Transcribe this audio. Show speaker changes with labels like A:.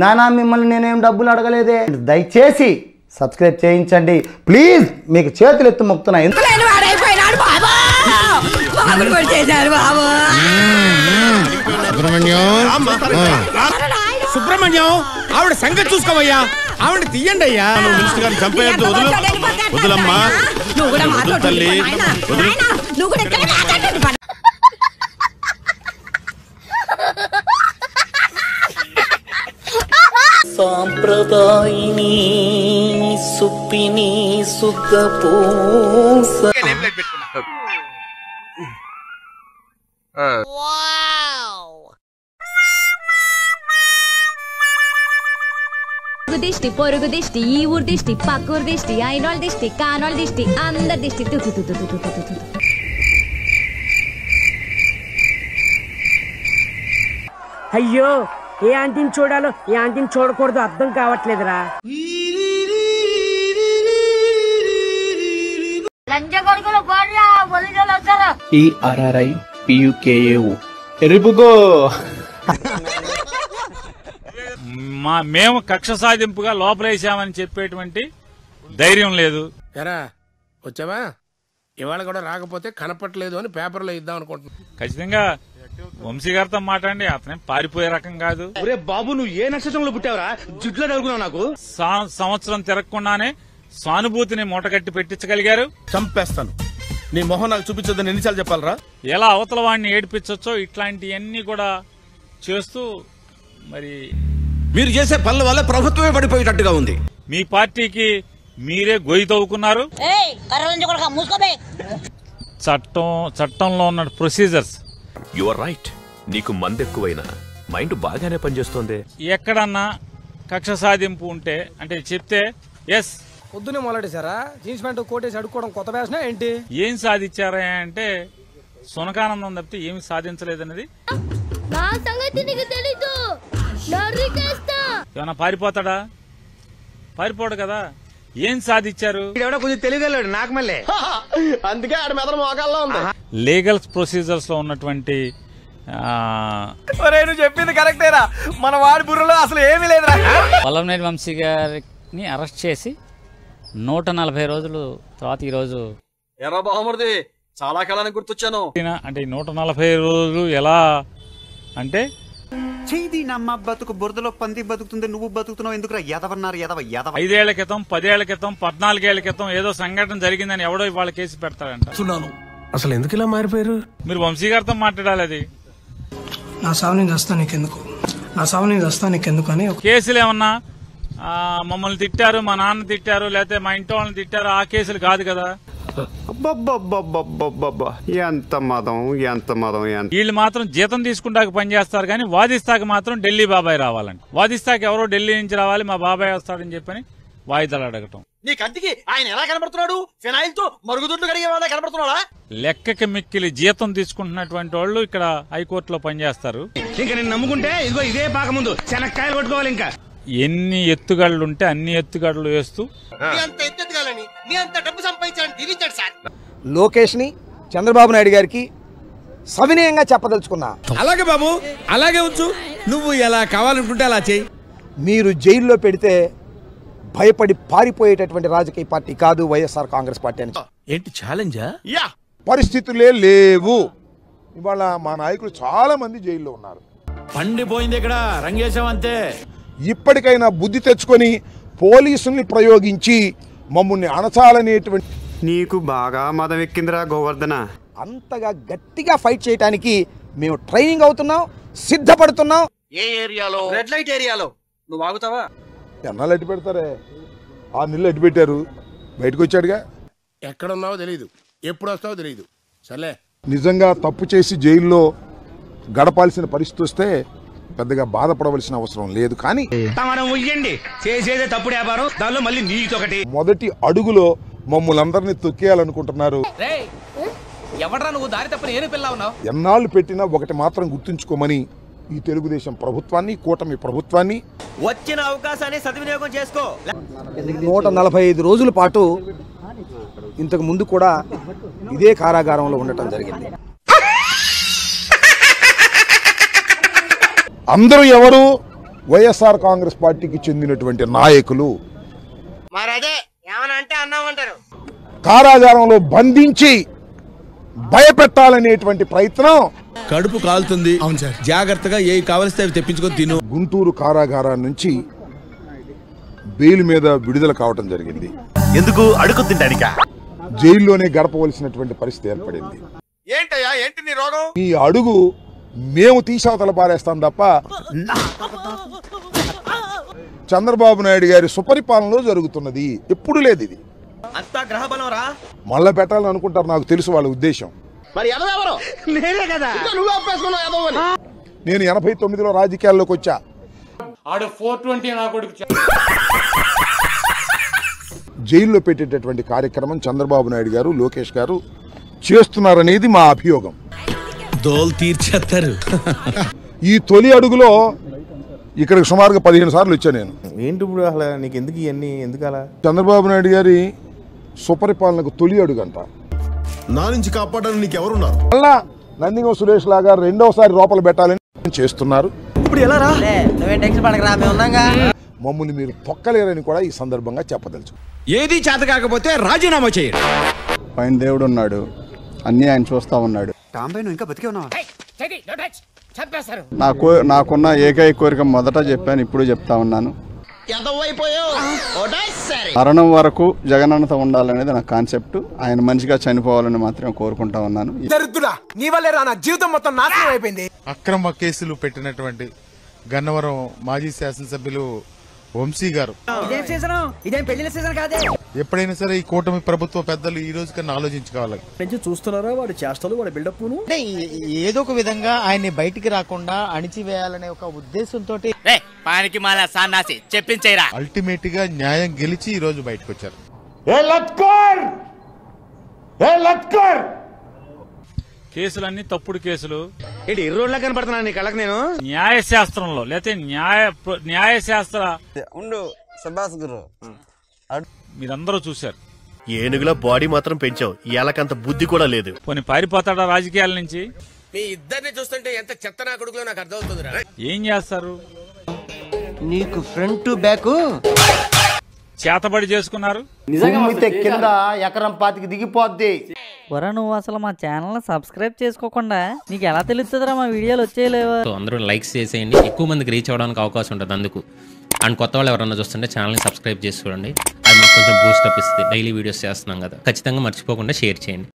A: నానా మిమ్మల్ని నేనేం డబ్బులు అడగలేదే. దయచేసి సబ్స్క్రైబ్ చేయించండి ప్లీజ్, మీకు చేతులు ఎత్తు మొక్కుతున్నాయి.
B: సుబ్రహ్మణ్యం ఆవిడ సంగతి చూసుకోవయ్యా, ఆవిడ తీయండి అయ్యా. చంపేయద్దు, వదులమ్మా తల్లి.
C: సాంప్రదాయిని సుప్పిని సుద్ధ పూస.
D: దిష్టి పొరుగు దిష్టి ఈ ఊరు దిష్టి పక్కూరు దిష్టి అయినోళ్ళ దిష్టి కానోళ్ళ దిష్టి అందరి దిష్టి.
E: అయ్యో ఏ ఆంటీని చూడాలో ఏ ఆంటీని చూడకూడదు అర్థం కావట్లేదురా.
C: ERRI PUKAU ఎరుపుగో.
F: మేము కక్ష సాధింపుగా లోపలేసామని చెప్పేటువంటి ధైర్యం లేదు.
B: ఎరా వచ్చావా? ఇవాళ కూడా రాకపోతే కనపట్లేదు అని పేపర్లో ఇద్దాం అనుకుంటున్నా.
F: ఖచ్చితంగా వంశీ గారితో మాట్లాడి, అతనే పారిపోయే రకం కాదు.
G: బాబు నువ్వు ఏ నక్షత్రంలో పుట్టావరా? జుట్లో తగులుకున్నావు నాకు.
F: సంవత్సరం తిరగకుండానే సానుభూతిని మూటగట్టి పెట్టించగలిగారు.
B: చంపేస్తాను, నీ మొహం నాకు చూపించొద్దని ఎన్నిసార్లు చెప్పాలరా?
F: ఎలా అవతల వాడిని ఏడిపించొచ్చో ఇట్లాంటివన్నీ కూడా చేస్తూ మరి
B: మీరు చేసే పనుల వల్ల ప్రభుత్వమే పడిపోయేటట్టుగా ఉంది.
F: మీ పార్టీకి మీరే గొయ్యి తవ్వుకున్నారు. చట్టంలో ఉన్న ప్రొసీజర్స్.
H: యు ఆర్ రైట్, నీకు మందెక్కువైనా మైండ్ బాగానే పనిచేస్తోంది.
F: ఎక్కడన్నా కక్ష సాధింపు ఉంటే అంటే చెప్తే ఎస్.
I: పొద్దునే మొదలెట్టారా? జీన్స్ ప్యాంట్ కోటేసి అడుక్కోవడం కొత్త ఫ్యాషన్ ఏంటి?
F: ఏం సాధించారా అంటే సునకానందం తప్పితే ఏమి సాధించలేదన్నది. ఏమన్నా పారిపోతాడా? పారిపోడు కదా. ఏం సాధించారు?
G: కొంచెం తెలియగలడు నాకు మళ్ళీ,
I: అందుకే ఆడ మెదడు మోకాల్లో ఉంది.
F: లీగల్ ప్రొసీజర్స్ లో ఉన్నటువంటి
I: నువ్వు చెప్పింది కరెక్టేరా, మన వాడి బుర్రలో అసలు ఏమీ లేదురా.
J: వల్లభనేని వంశీ గారిని అరెస్ట్ చేసి 140 రోజులు తర్వాత ఈ రోజు
I: ఎర్ర బాహమర్ది చాలా కాలానికి గుర్తొచ్చాను.
F: అంటే 140 రోజులు ఎలా అంటే
K: చేది నమ్మ బతుకు బురదలో పంది బతుకుతుంది, నువ్వు బతుకుతున్నావు ఎందుకురా? ఎదవన్నారు ఎదవ
F: 5 ఏళ్ల క్రితం 10 ఏళ్ల క్రితం 14 ఏళ్ల క్రితం ఏదో సంఘటన జరిగిందని ఎవడో ఇవాళ కేసు పెడతాడంట.
B: అసలు ఎందుకు ఇలా మారిపోయారు?
F: మీరు వంశీ గారితో మాట్లాడాలి. అది
I: నా సావు నేను వస్తా నీకెందుకు, నా సావు నేను వస్తా నీకెందుకు అని.
F: కేసులు ఏమన్నా మమ్మల్ని తిట్టారు, మా నాన్న తిట్టారు, లేకపోతే మా ఇంటి వాళ్ళని తిట్టారు, ఆ కేసులు కాదు కదా.
K: ఎంత మదం ఎంత మదం.
F: వీళ్ళు మాత్రం జీతం తీసుకుంటాక పనిచేస్తారు కానీ వాదిస్తాక మాత్రం ఢిల్లీ బాబాయ్ రావాలండి. వాదిస్తాక ఎవరో ఢిల్లీ నుంచి రావాలి, మా బాబాయ్ వస్తాడని చెప్పని వాయిదాలు అడగటం.
I: నీ కంటికి ఆయన ఎలా కనబడుతున్నాడు? ఫినాయిల్ తో మరుగుదొడ్లు కడిగే వాళ్ళ కనబడుతున్నాడా?
F: లెక్కకి మిక్కిలి జీతం తీసుకుంటున్నటువంటి వాళ్ళు ఇక్కడ హైకోర్టులో పనిచేస్తారు.
G: ఇంకా నేను నమ్ముకుంటే ఇదిగో ఇదే పాక ముందు శనక్కాయలు కొట్టుకోవాలి. ఇంకా
F: ఎన్ని ఎత్తుగడలుంటే అన్ని ఎత్తుగడలు వేస్తూ
I: లోకేష్ ని చంద్రబాబు నాయుడు గారికి సవినయంగా చెప్పదలుచుకున్నా.
B: అలాగే బాబు, అలాగే ఉంచు. నువ్వు ఎలా కావాలనుకుంటే అలా చేయి.
I: మీరు జైల్లో పెడితే భయపడి పారిపోయేటటువంటి రాజకీయ పార్టీ కాదు వైఎస్ఆర్ కాంగ్రెస్ పార్టీ అని.
B: ఏంటి ఛాలెంజా?
L: పరిస్థితులే లేవు. ఇవాళ మా నాయకులు చాలా మంది జైల్లో ఉన్నారు.
B: పండిపోయింది ఇక్కడ, రంగేశం అంతే.
L: ఇప్పటికైనా బుద్ధి తెచ్చుకొని పోలీసుల్ని ప్రయోగించి మమ్మల్ని అణచాలనేటువంటి.
K: నీకు బాగా మదం ఎక్కిందిరా గోవర్ధన.
I: అంతగా గట్టిగా ఫైట్ చేయడానికి మేము ట్రైనింగ్ అవుతున్నాం, సిద్ధపడుతున్నాం.
G: ఏ ఏరియాలో? రెడ్ లైట్ ఏరియాలో. నువ్వు ఆగుతావా?
L: ఎన్నాళ్ళు అడ్డు పెడతారే? 6 నెలలు అడ్డు పెట్టారు, బయటకు వచ్చాడుగా.
B: ఎక్కడున్నావో తెలియదు, ఎప్పుడు వస్తావో తెలియదు. సరే,
L: నిజంగా తప్పు చేసి జైల్లో గడపాల్సిన పరిస్థితి వస్తే పెద్దగా బాధపడవలసిన అవసరం లేదు. కానీ
G: చేసేదే తప్పుడు వ్యాపారం, దానిలో మళ్ళీ నీతోకటి.
L: మొదటి అడుగులో మమ్మల్ని అందరినీ తొక్కేయాలనుకుంటున్నారు.
G: ఎవడ్రా నువ్వు? దారి తప్పని ఏను పిల్ల ఉన్నావు.
L: ఎన్నాళ్ళు పెట్టినా ఒకటి మాత్రం గుర్తుంచుకోమని ఈ తెలుగుదేశం ప్రభుత్వాన్ని, కూటమి ప్రభుత్వాన్ని,
G: వచ్చిన అవకాశాన్ని సద్వినియోగం చేసుకో.
I: 145 రోజుల పాటు ఇంతకు ముందు కూడా ఇదే కారాగారంలో ఉండటం జరిగింది.
L: అందరూ ఎవరు? వైఎస్ఆర్ కాంగ్రెస్ పార్టీకి చెందినటువంటి నాయకులు కారాగారంలో బంధించి భయపెట్టాలనేటువంటి ప్రయత్నం.
M: కడుపు కాలుతుంది, అవును సార్, జాగ్రత్తగా ఏ కావలిస్తే అవి తెప్పించుకొని తిను.
L: గుంటూరు కారాగారం నుంచి బెయిల్ మీద విడుదల కావటం జరిగింది.
N: ఎందుకు అడుగు తింటానికా?
L: జైల్లోనే గడపవలసినటువంటి పరిస్థితి ఏర్పడింది.
N: ఏంటయ్యా, ఏంటి నీ రోగం?
L: ఈ అడుగు మేము తీసావతల పారేస్తాం తప్ప చంద్రబాబు నాయుడు గారి సుపరిపాలనలో జరుగుతున్నది ఎప్పుడు లేదు. ఇది
N: అంతా గ్రహ బలం రా.
L: మళ్ళా పెట్టాలని అనుకుంటారు, నాకు తెలుసు వాళ్ళ ఉద్దేశం.
N: మరి ఎదవెవరు? నేనే కదా. నువ్వు ఆపేసుకున్నావు ఎదవని.
L: నేను 89లో రాజకీయాల్లోకి వచ్చా.
B: ఆడు 420 నా కొడుకు.
L: జైల్లో పెట్టేటటువంటి కార్యక్రమం చంద్రబాబు నాయుడు గారు, లోకేష్ గారు చేస్తున్నారనేది మా అభియోగం.
M: దోల్ తీర్చేస్తారు.
L: ఈ తొలి అడుగులో ఇక్కడికి సుమారుగా 15 సార్లు వచ్చాను నేను.
N: ఏంటి ఇప్పుడు అసలు నీకు ఎందుకు ఇవన్నీ, ఎందుకు అలా?
L: చంద్రబాబు నాయుడు గారి సుపరిపాలనకు తొలి అడుగు అంట.
M: నా నుంచి కాపాడడానికి నీకు ఎవరున్నారు?
L: మళ్ళా నందిగం సురేష్ లాగా రెండోసారి లోపల పెట్టాలని చేస్తున్నారు.
N: ఇప్పుడు ఎలా రా? నువ్వేం టెన్షన్ పడకరా, మేము ఉన్నాగా.
L: మమ్మల్ని మీరు తొక్కలేరని కూడా ఈ సందర్భంగా చెప్పదలుచు.
M: ఏది చేత కాకపోతే రాజీనామా చేయండి.
O: పైన దేవుడు ఉన్నాడు, అన్నీ ఆయన చూస్తా ఉన్నాడు.
K: ఇంకా బతికే ఉన్నావా?
O: నాకున్న ఏకైక కోరిక మొదట చెప్పాను, ఇప్పుడు చెప్తా ఉన్నాను. మరణం వరకు జగనన్నతో ఉండాలనేది నా కాన్సెప్ట్. ఆయన మనిషిగా చనిపోవాలని మాత్రం కోరుకుంటా ఉన్నాను.
M: నీ వల్లే రా నా జీవితం మొత్తం నాశనం అయిపోయింది.
P: అక్రమ కేసులు పెట్టినటువంటి గన్నవరం మాజీ శాసనసభ్యులు వంశీ గారు ఎప్పుడైనా సరే ఈ కూటమి ప్రభుత్వ పెద్దలు ఈ రోజు కన్నా ఆలోచించుకోవాలి.
N: చూస్తున్నారా వాడి చేష్టలు, వాడి బిల్డప్.
Q: ఏదో ఒక విధంగా ఆయన్ని బయటికి రాకుండా అణిచివేయాలనే ఒక ఉద్దేశంతో చెప్పించేరా.
P: అల్టిమేట్ గా న్యాయం గెలిచి ఈ రోజు బయటకు వచ్చారు.
F: కేసులన్నీ తప్పుడు కేసులు.
N: ఎర్రోడ్లా కనపడుతున్నా నీ కళ్ళకి నేను.
F: న్యాయశాస్త్రంలో లేకపోతే న్యాయశాస్త్ర మీరందరూ చూశారు.
N: ఏనుగుల బాడీ మాత్రం పెంచావు, ఎలకంత బుద్ధి కూడా లేదు.
F: కొన్ని పారిపోతాడా రాజకీయాల నుంచి?
B: మీ ఇద్దరిని చూస్తుంటే ఎంత చెత్త నా కొడుకులో నాకు అర్థమవుతుందిరా.
F: ఏం చేస్తారు?
Q: నీకు ఫ్రంట్ టు బ్యాక్
F: చేతబడి చేసుకున్నారు.
A: కింద ఎకరం 25 దిగిపోద్ది.
R: వరా, నువ్వు అసలు మా ఛానల్ సబ్స్క్రైబ్ చేసుకోకుండా నీకు ఎలా తెలుస్తుందిరా మా వీడియోలు వచ్చేయలేవా?
S: అందరూ లైక్స్ చేసేయండి, ఎక్కువ మందికి రీచ్ అవ్వడానికి అవకాశం ఉంటుంది. అందుకు అండ్ కొత్త వాళ్ళు ఎవరన్నా చూస్తుంటే ఛానల్ని సబ్స్క్రైబ్ చేసి చూడండి. అది మాకు కొంచెం బూస్టప్ ఇస్తుంది. డైలీ వీడియోస్ చేస్తున్నాం కదా, ఖచ్చితంగా మర్చిపోకుండా షేర్ చేయండి.